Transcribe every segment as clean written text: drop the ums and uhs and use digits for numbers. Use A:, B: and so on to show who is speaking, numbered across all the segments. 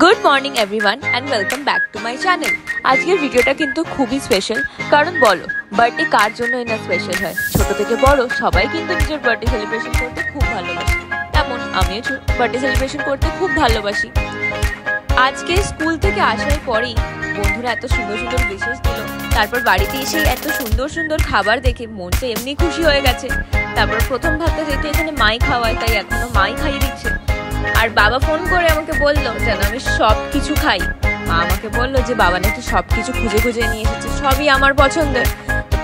A: Good morning everyone and welcome back to my channel. আজকের ভিডিওটা কিন্তু খুবই স্পেশাল, কারণ বলো বার্থডে কার জন্যই না স্পেশাল হয়। ছোট থেকে বড় সবাই কিন্তু নিজের বার্থডে সেলিব্রেশন করতে খুব ভালোবাসি, তেমন আমিও বার্থডে সেলিব্রেশন করতে খুব ভালোবাসি। আজকে স্কুল থেকে আসার পরেই বন্ধুরা এত সুন্দর সুন্দর বিশেষ দিল, তারপর বাড়িতে এসে এত সুন্দর সুন্দর খাবার দেখে মনটা এমনি খুশি হয়ে গেছে। তারপর প্রথম ভাতটা যেহেতু এখানে মাই খাওয়ায়, তাই এখনো মাই খাইয়ে দিচ্ছে। আর বাবা ফোন করে আমাকে বললো যেন আমি সব কিছু খাই। মা আমাকে বললো যে বাবা নাকি সব কিছু খুঁজে খুঁজে নিয়ে এসেছে, সবই আমার পছন্দের,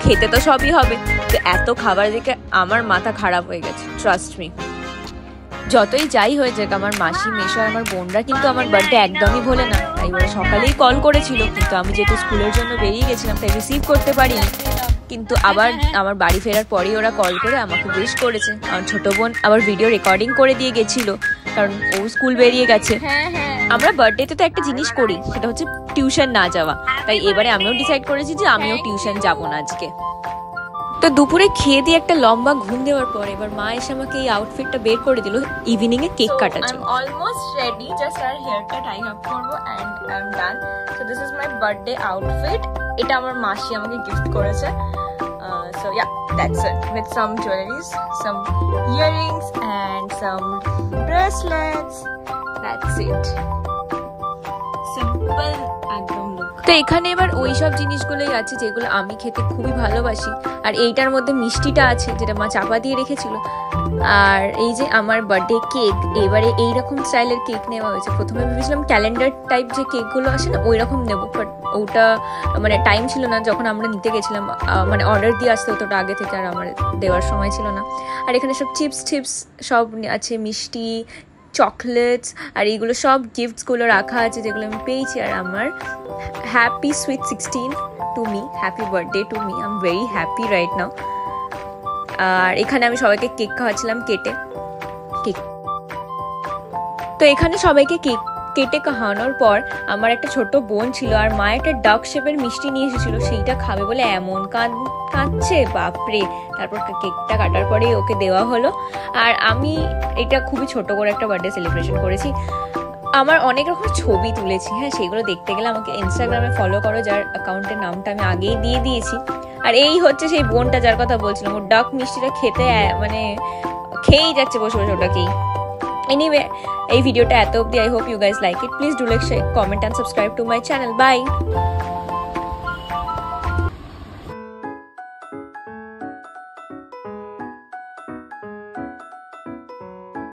A: খেতে তো সবই হবে। তো এত খাবার দেখে আমার মাথা খারাপ হয়ে গেছে, ট্রাস্ট মি। যতই যাই হয়ে যাক, আমার মাসি মেশো আর আমার বোনরা কিন্তু আমার বার্থডে একদমই ভোলে না। তাই ওরা সকালেই কল করেছিল, কিন্তু আমি যেহেতু স্কুলের জন্য বেরিয়ে গেছিলাম তাই রিসিভ করতে পারিনি। কিন্তু আবার আমার বাড়ি ফেরার পরেই ওরা কল করে আমাকে উইশ করেছে। আমার ছোট বোন আবার ভিডিও রেকর্ডিং করে দিয়ে গেছিল, কারণ ও স্কুল বেরিয়ে গেছে। আমরা বার্থডেতে তো একটা জিনিস করি, সেটা হচ্ছে টিউশন না যাওয়া। তাই এবারে আমিও ডিসাইড করেছি যে আমিও টিউশন যাব না আজকে। তো দুপুরে খেয়ে দিয়ে একটা লম্বা ঘুম দেওয়ার পর এবার মা এসে আমাকে এই আউটফিটটা বের করে দিল ইভিনিং এ কেক কাটার জন্য। I am almost ready, just আর হেয়ারটা টাই আপ করব and I am done. So this is my birthday outfit. এটা আমার মাসি আমাকে গিফট করেছে। So yeah, that's it, with some jewelries, some earrings and some bracelets. That's it. Simple একদম look. তো এখানে এবার ওই সব জিনিসগুলোই আছে যেগুলো আমি খেতে খুবই ভালোবাসি। আর এইটার মধ্যে মিষ্টিটা আছে যেটা মা চাপা দিয়ে রেখেছিল। আর এই যে আমার বার্থডে কেক, এবারে এইরকম স্টাইলের কেক নেওয়া হয়েছে। প্রথমে ভেবেছিলাম ক্যালেন্ডার টাইপ যে কেকগুলো আসে না ওইরকম নেবো, বাট ওটা মানে টাইম ছিল না যখন আমরা নিতে গেছিলাম, মানে অর্ডার দিয়ে আসতে হতো ওটা আগে থেকে, আর আমার দেওয়ার সময় ছিল না। আর এখানে সব চিপস টিপস সব আছে, মিষ্টি, চকলেটস, আর এইগুলো সব গিফটসগুলো রাখা আছে যেগুলো আমি পেয়েছি। আর আমার happy sweet 16 to me, happy birthday to me, I am very happy right now. আর এখানে আমি সবাইকে কেক খাওয়াচ্ছিলাম কেটে কেক। তো এখানে সবাইকে কেক কেটে খাওয়ানোর পর আমার একটা ছোট বোন ছিল, আর মা একটা ডাক শেপের মিষ্টি নিয়ে এসেছিল, সেইটা খাবে বলে এমন কাঁদছে বাপরে। তারপর কেকটা কাটার পরেই ওকে দেওয়া হলো। আর আমি এটা খুবই ছোট করে একটা বার্থডে সেলিব্রেশন করেছি। আমার অনেক রকম ছবি তুলেছি, হ্যাঁ সেগুলো দেখতে গেলে আমাকে ইনস্টাগ্রামে ফলো করো, যার অ্যাকাউন্টের নামটা আমি আগেই দিয়ে দিয়েছি। আর এই হচ্ছে সেই বোনটা যার কথা বলছিলাম, ও ডাক মিষ্টিটা খেতে মানে খেয়েই যাচ্ছে বসে বসে ওটাকেই। এনিওয়ে, এই ভিডিওটা এত অবধি। I hope you guys like it. Please do like, share, comment and subscribe to my channel. By.